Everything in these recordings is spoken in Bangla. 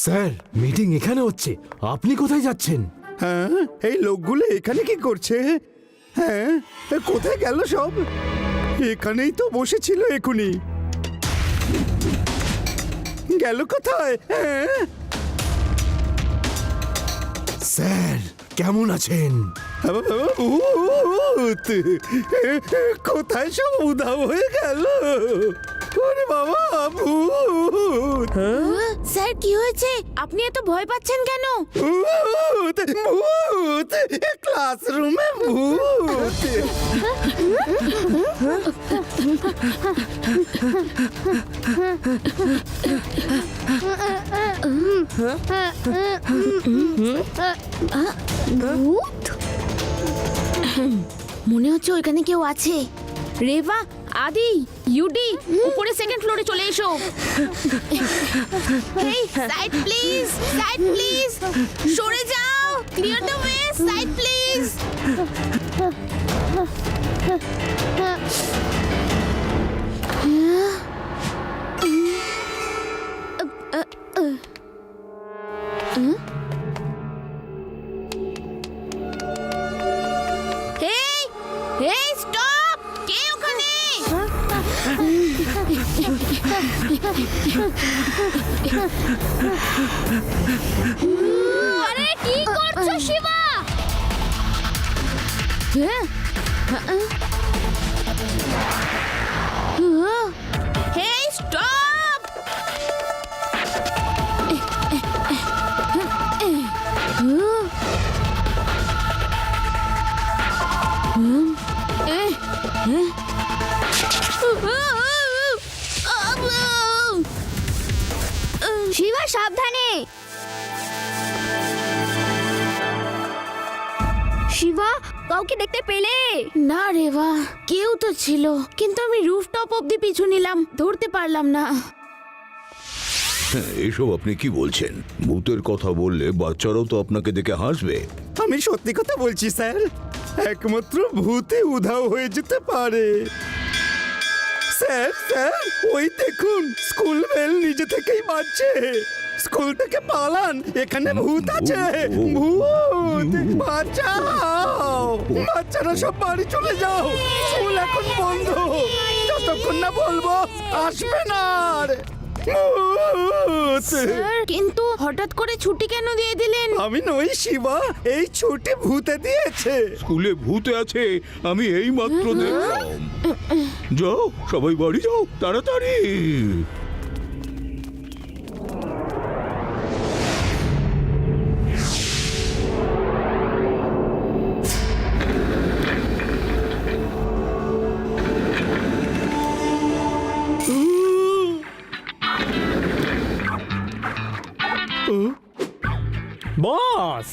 স্যার, মিটিং এখানে হচ্ছে, আপনি কোথায় যাচ্ছেন? হ্যাঁ, এই লোকগুলো এখানে কি করছে? হ্যাঁ, কোথায় গেল সব? এখানেই তো বসেছিল এখুনি। গেল কোথায়? হ্যাঁ, স্যার কেমন আছেন? ভূত! কোথায় সব উধাও হয়ে গেল? ওরে বাবা, ভূত! স্যার কি হয়েছে? আপনি এত ভয় পাচ্ছেন কেন? ভূত! ভূত! ক্লাসরুমে ভূত! ভূত? মনে হচ্ছে ওইখানে কেউ আছে। রেভা, আদি, ইউডি, উপরে সেকেন্ড ফ্লোরে চলে এসো। Hey, side please, side please, সরে যাও, clear the way, side please. Hey, hey, stop! কে ওখানে? আরে কি করছো শিবা? হেই, স্টপ! শিবা, সাবধানে। শিবা, কাউকে দেখতে পেলে? না রেভা, কেউ তো ছিল, কিন্তু আমি রুফটপ অব্দি পিছু নিলাম, ধরতে পারলাম না। এসব আপনি কি বলছেন? ভূতের কথা বললে বাচ্চারাও তো আপনাকে দেখে হাসবে। আমি সত্যি কথা বলছি স্যার, একমাত্র ভূতে উধাও হয়ে যেতে পারে। স্যার স্যার, ওই দেখুন, স্কুল বেল নিজে থেকেই বাজছে। স্কুল থেকে পালান, এখানে ভূত আছে। ভূত! বাঁচাও! বাচ্চারা সব বাড়ি চলে যাও, স্কুল এখন বন্ধ। যতক্ষণ না বলবো আসবে না আর। ভূত! স্যার, কিন্তু হঠাৎ করে ছুটি কেন দিয়ে দিলেন? আমি নই শিবা, এই ছুটি ভূতে দিয়েছে। স্কুলে ভূতে আছে আমি এই মাত্র দেখলাম। যাও সবাই বাড়ি যাও তাড়াতাড়ি। বস,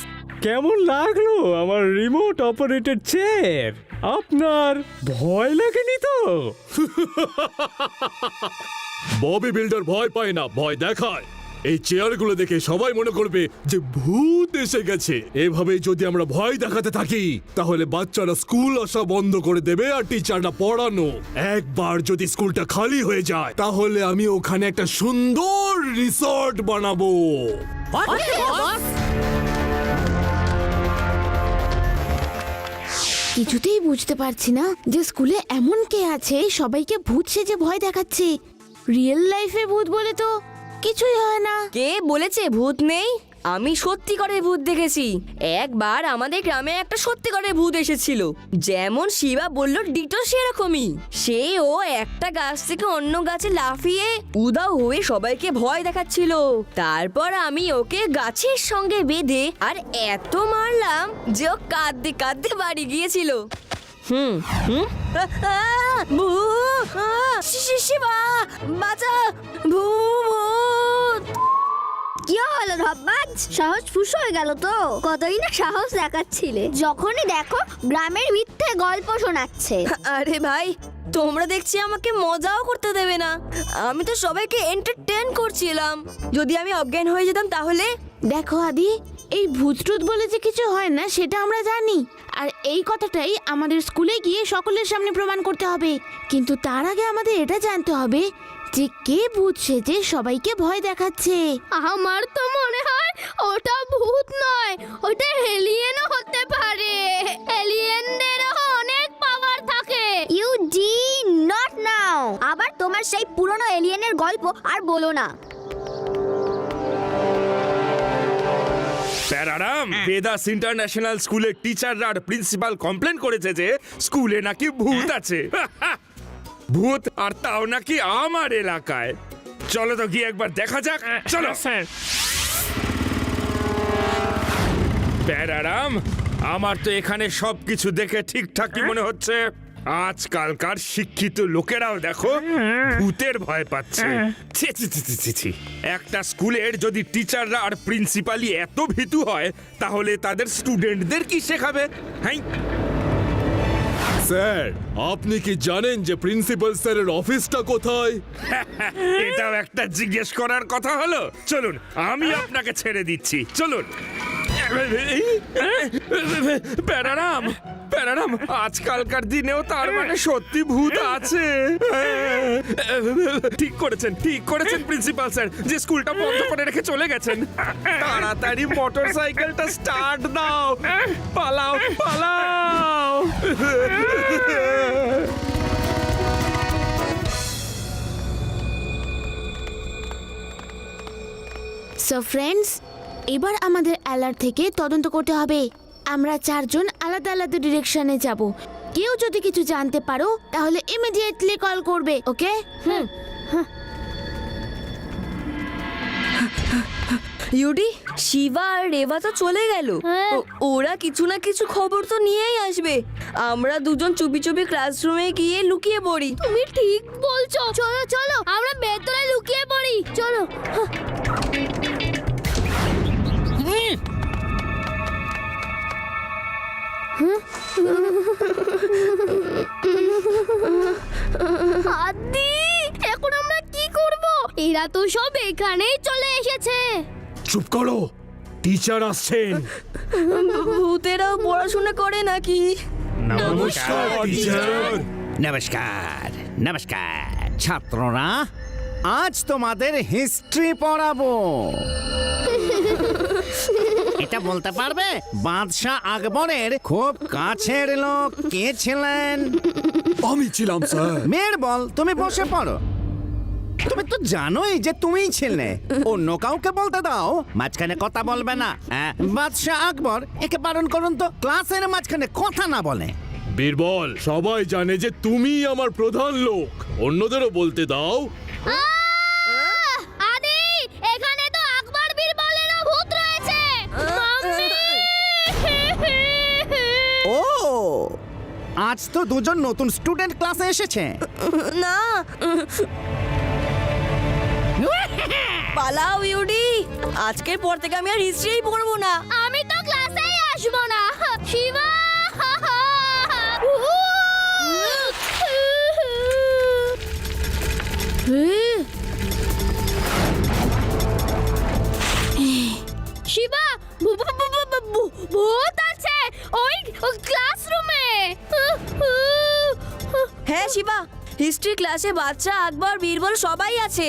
কেমন লাগলো আমার রিমোট অপারেটেড চেয়ার? আপনার ভয় লাগেনি তো? ববি বিল্ডার ভয় পায় না, ভয় দেখায়। এই চেয়ারগুলো দেখে সবাই মনে করবে যে ভূত এসে গেছে। এভাবে যদি আমরা ভয় দেখাতে থাকি তাহলে বাচ্চারা স্কুল আসা বন্ধ করে দেবে আর টিচাররা পড়ানো। একবার যদি স্কুলটা খালি হয়ে যায় তাহলে আমি ওখানে একটা সুন্দর রিসর্ট বানাবো। কিছুতেই বুঝতে পারছি না যে স্কুলে এমন কে আছে সবাইকে ভূত সেজে ভয় দেখাচ্ছে। রিয়েল লাইফে ভূত বলে তো কিছুই হয় না। কে বলেছে ভূত নেই? আমি সত্যিকারের ভূত দেখেছি। একবার আমাদের গ্রামে একটা সত্যিকারের ভূত এসেছিল, যেমন শিবা বলল ডিটো সেরকমই। সে ও একটা গাছ থেকে অন্য গাছে লাফিয়ে উধাও হয়ে সবাইকে ভয় দেখাচ্ছিল। তারপর আমি ওকে গাছের সঙ্গে বেঁধে আর এত মারলাম যে ও কাঁদতে কাঁদতে বাড়ি গিয়েছিল। হুম হুম শিবা বাঁচা, ভূত! কি হলো ধব্বাজ? সাহস ফুস হয়ে গেল তো? কতই না সাহস দেখাচ্ছিলে, যখনই দেখো গ্রামের মিথ্যে গল্প শোনাচ্ছে। আরে ভাই, তোমরা দেখছি আমাকে মজাও করতে দেবে না। আমি তো সবাইকে এন্টারটেইন করছিলাম। যদি আমি অজ্ঞান হয়ে যেতাম তাহলে? দেখো আদি, এই ভূত টুত বলে যে কিছু হয় না সেটা আমরা জানি, আর এই কথাটাই আমাদের স্কুলে গিয়ে সকলের সামনে প্রমাণ করতে হবে। কিন্তু তার আগে আমাদের এটা জানতে হবে যে কে ভূত সেজে সবাইকে ভয় দেখাচ্ছে। আমার তো মনে হয় ওটা ভূত নয়, ওটা এলিয়েনও হতে পারে। এলিয়েনদেরও অনেক পাওয়ার থাকে। U D not now. আবার তোমার সেই পুরনো এলিয়েনের গল্প আর বলো না। প্যারারাম, বেদাস ইন্টারন্যাশনাল স্কুলের টিচাররা আর প্রিন্সিপাল কমপ্লেন করেছে যে স্কুলে নাকি ভূত আছে। ভূত, আর তাও নাকি আমার এলাকায়। চলো তো গিয়ে একবার দেখা যাক। চলো স্যার। প্যারারাম, আমার তো এখানে সবকিছু দেখে ঠিকঠাকই মনে হচ্ছে। আজকালকার শিক্ষিত লোকেরাও দেখো ভূতের ভয় পাচ্ছে। ছি, ছি, ছি, ছি, ছি, ছি। একটা স্কুলের যদি টিচাররা আর প্রিন্সিপালই এত ভীতু হয়, তাহলে তাদের স্টুডেন্টদের কি শেখাবে? হ্যাঁ, স্যার, আপনি কি জানেন যে প্রিন্সিপাল স্যারের অফিসটা কোথায়? এটাও একটা জিজ্ঞেস করার কথা হলো। চলুন, আমি আপনাকে ছেড়ে দিচ্ছি, চলুন। প্যারারাম, প্যারারাম, আজকালকার দিনেও তার মানে সত্যি ভূত আছে। ঠিক করেছেন, ঠিক করেছেন প্রিন্সিপাল স্যার, যে স্কুলটা বন্ধ করে রেখে চলে গেছেন। তাড়াতাড়ি মোটর সাইকেলটা স্টার্ট দাও, পালাও পালাও। সো ফ্রেন্ডস, এবার আমাদের অ্যালার্ট থেকে তদন্ত করতে হবে। আমরা চারজন আলাদা আলাদা ডিরেকশনে যাব। কেউ যদি কিছু জানতে পারো তাহলে ইমিডিয়েটলি কল করবে, ওকে? ইউডি, শিবা আর রেবা তো চলে গেল। ওরা কিছু না কিছু খবর তো নিয়েই আসবে। আমরা দুজন চুপি চুপি ক্লাসরুমে গিয়ে লুকিয়ে পড়ি। তুমি ঠিক বলছো। চলো চলো, আমরা ভেতরে লুকিয়ে পড়ি। চলো। আদি, এখন আমরা কি করব? এরা তো সব এখানেই চলে এসেছে। চুপ করো, টিচার আসছেন। ভূতেরাও পড়াশোনা করে নাকি? নমস্কার টিচার। নমস্কার নমস্কার ছাত্ররা, আজ তোমাদের হিস্ট্রি পড়াবো। এটা বলতে পারবে বাদশাহ আকবরের খুব কাছের লোক কে ছিলেন? আমি ছিলাম স্যার। মেয়ের বল, তুমি বসে পড়ো। তুমি তো জানোই যে তুমিই ছিলে। অন্য কাউকে বলতে দাও, মাঝখানে কথা বলবে না। বাদশাহ আকবর, একে বারণ করুন তো ক্লাসের মাঝখানে কথা না বলে। বীরবল, সবাই জানে যে তুমি আমার প্রধান লোক, অন্যদেরও বলতে দাও। আদি, এখানে তো আকবর বীরবলেরও ভূত রয়েছে। ও, আজ তো দুজন নতুন স্টুডেন্ট ক্লাসে এসেছে। না, পালাও ইউডি। আজকের পর থেকে আমি আর হিস্ট্রিই পড়বো না। আমি তো ক্লাসেই আসবো না। শিবা, শিবা, ভূত আছে ওই ক্লাসরুমে। হ্যাঁ শিবা, হিস্ট্রি ক্লাসে বাচ্চা, আকবর, বীরবল সবাই আছে।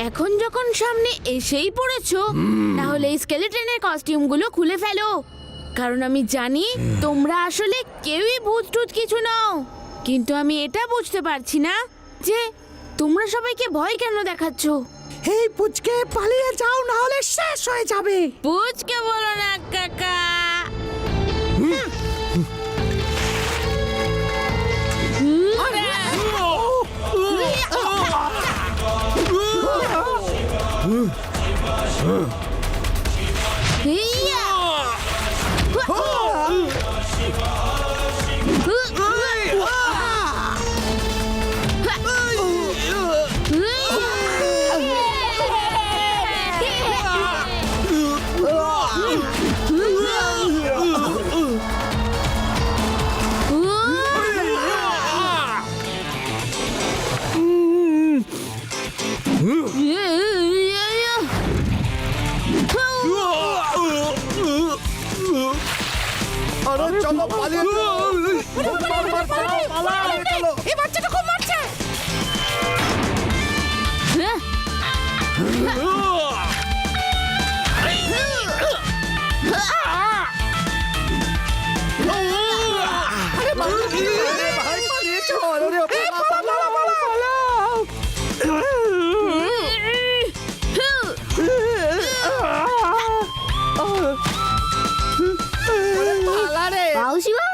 এখন যখন সামনে এসেই পড়েছো, তাহলে এই স্কেলেটনের কস্টিউমগুলো খুলে ফেলো, কারণ আমি জানি তোমরা আসলে কেউই ভূত টুত কিছু নাও। কিন্তু আমি এটা বুঝতে পারছি না যে তোমরা সবাইকে ভয় কেন দেখাচ্ছ। এই পুচকে পালিয়ে যাও, না হলে শেষ হয়ে যাবে। পুচকে বলো না কাকা। আরে চলো পালিয়ে যাও। এই বাচ্চাটা খুব মারছে। ভাই পালিয়ে চল। আরে বাউ শিবা,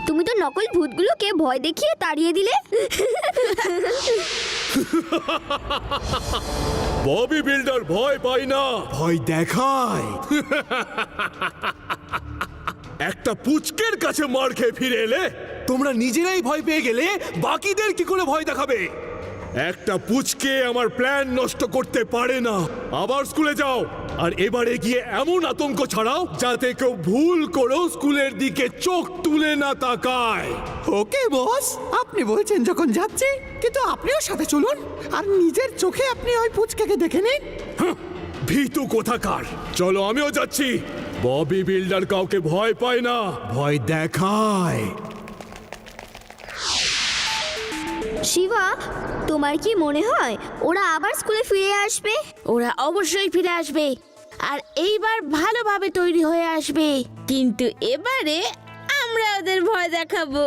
তুমি তো নকল ভূতগুলোকে ভয় দেখিয়ে তাড়িয়ে দিলে। ববি বিল্ডার ভয় পায় না, ভয় দেখায়। একটা পুচকের কাছে মার খেয়ে ফিরে এলে তোমরা নিজেরাই ভয় পেয়ে গেলে বাকিদের কি করে ভয় দেখাবে? একটা পুচকে আমার প্ল্যান নষ্ট করতে পারে না। আবার স্কুলে যাও, আর এবারে গিয়ে এমন আতঙ্ক ছড়াও যাতে কেউ ভুল করেও স্কুলের দিকে চোখ তুলে না তাকায়। ওকে বস, আপনি বলছেন যখন যাচ্ছি, কিন্তু আপনিও সাথে চলুন আর নিজের চোখে আপনি ওই পুচকেকে দেখে নিন। ভীতু কোথাকার, চলো আমিও যাচ্ছি। ববি বিল্ডার কাউকে ভয় পায় না, ভয় দেখায়। শিবা, তোমার কি মনে হয় ওরা আবার স্কুলে ফিরে আসবে? ওরা অবশ্যই ফিরে আসবে, আর এইবার ভালোভাবে তৈরি হয়ে আসবে। কিন্তু এবারে আমরা ওদের ভয় দেখাবো।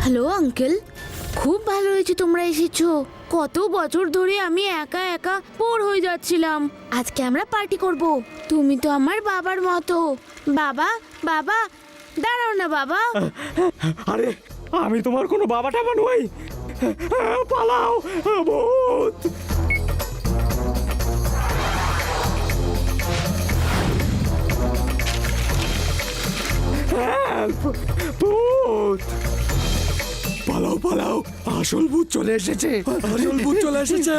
হ্যালো আঙ্কেল, খুব ভালো হয়েছে তোমরা এসেছো। কত বছর ধরে আমি একা একা বোর হয়ে যাচ্ছিলাম। আজকে আমরা পার্টি করব। তুমি তো আমার বাবার মতো। বাবা, বাবা, দাঁড়াও না বাবা। আরে আমি তোমার কোনো বাবা টাবা নই। পালাও ভূত। Help! ভূত। পালাও পালাও, আসল ভূত চলে এসেছে। আসল ভূত চলে এসেছে।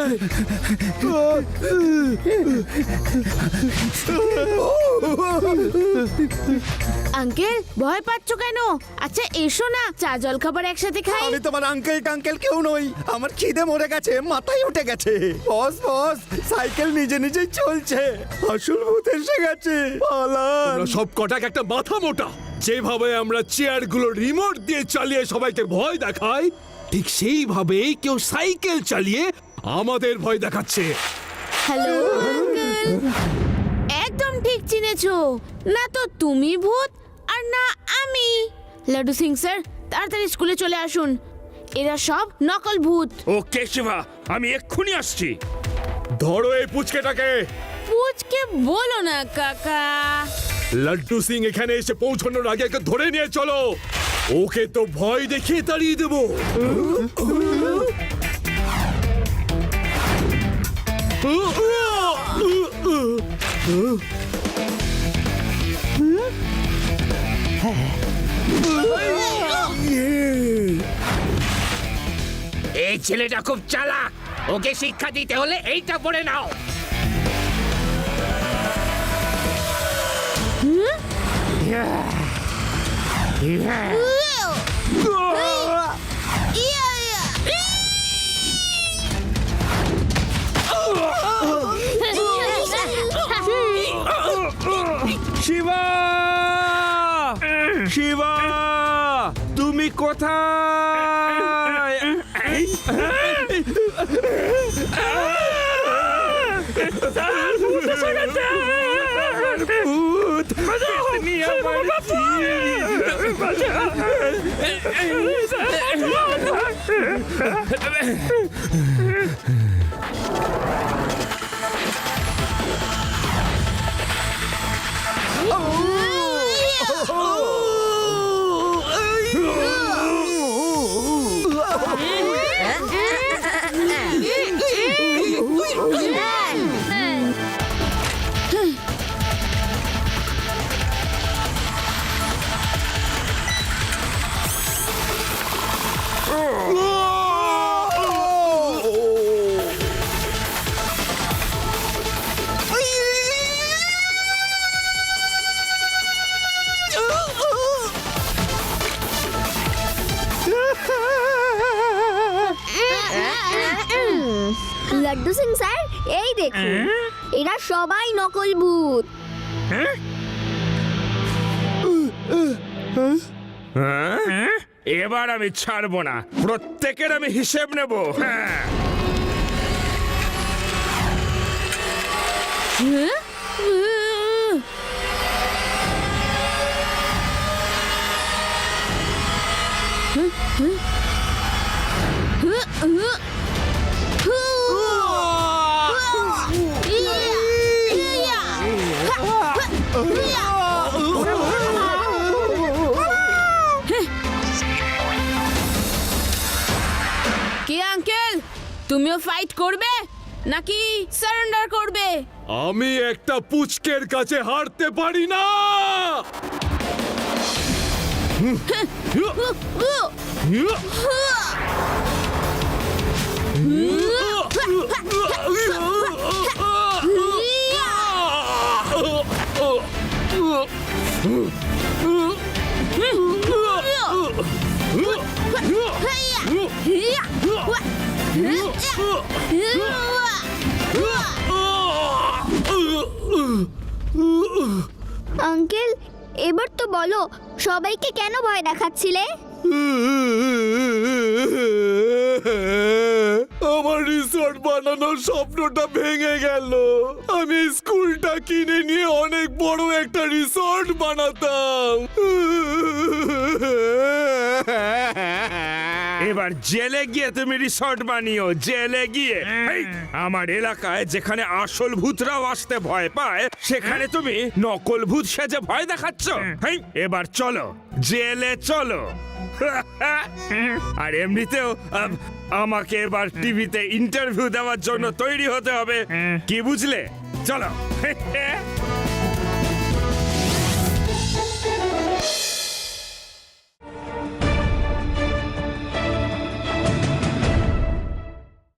আঙ্কেল, ভয় পাচ্ছ কেন? আচ্ছা এসো না, চা জল খাবার একসাথে খাই। আমি তোমার আঙ্কেল টাঙ্কেল কেউ নই, আমার খিদে মরে গেছে, মাথায় উঠে গেছে। বস বস, সাইকেল নিজে নিজেই চলছে, আসল ভূত এসে গেছে, পালান। আমরা সব কটাক একটা মাথা মোটা। যেভাবে আমরা চেয়ারগুলো রিমোট দিয়ে চালিয়ে সবাইকে ভয় দেখাই, ঠিক সেইভাবেই কেউ সাইকেল চালিয়ে আমাদের ভয় দেখাচ্ছে। হ্যালো আঙ্কেল, একদম ঠিক চিনেছো। না তো তুমি ভূত, আর না আমি। লাড্ডু সিং স্যার, তাড়াতাড়ি স্কুলে চলে আসুন। এরা সব নকল ভূত। ওকে শিবা, আমি এক্ষুনি আসছি। ধরো এই পুচকেটাকে। পুচকে বলো না কাকা। লাড্ডু সিং এখানে এসে পৌঁছানোর আগে একে ধরে নিয়ে চলো। ওকে তো ভয় দেখিয়ে তাড়িয়ে দেবো। এই ছেলেটা খুব চালাক, ওকে শিক্ষা দিতে হলে এইটা পড়ে নাও। শিবা, শিবা, তুমি কোথায়? এই, ভূত নিয়ে বাড়ছি। লাড্ডু সিং স্যার, এই দেখুন, এরা সবাই নকল ভূত। হ্যাঁ? এবার আমি ছাড়বো না, প্রত্যেকের আমি হিসেব নেব। হ্যাঁ, কি আঙ্কেল, তুমিও ফাইট করবে নাকি সারেন্ডার করবে? আমি একটা পুচকের কাছে হারতে পারি না। আঙ্কেল, এবার তো বলো, সবাইকে কেন ভয় দেখাচ্ছিলে? আমার রিসর্ট বানানোর স্বপ্নটা ভেঙে গেল। আমি এই স্কুলটা কিনে নিয়ে অনেক বড় একটা রিসর্ট বানাতাম। এবার জেলে গিয়ে তুমি রিসর্ট বানিও, জেলে গিয়ে। এই, আমার এলাকায় যেখানে আসল ভূতরাও আসতে ভয় পায়, সেখানে তুমি নকল ভূত সেজে ভয় দেখাচ্ছ। হেই, এবার চলো, জেলে চলো। আর এমনিতেও আমাকে এবার টিভিতে ইন্টারভিউ দেওয়ার জন্য তৈরি হতে হবে, কি বুঝলে? চলো।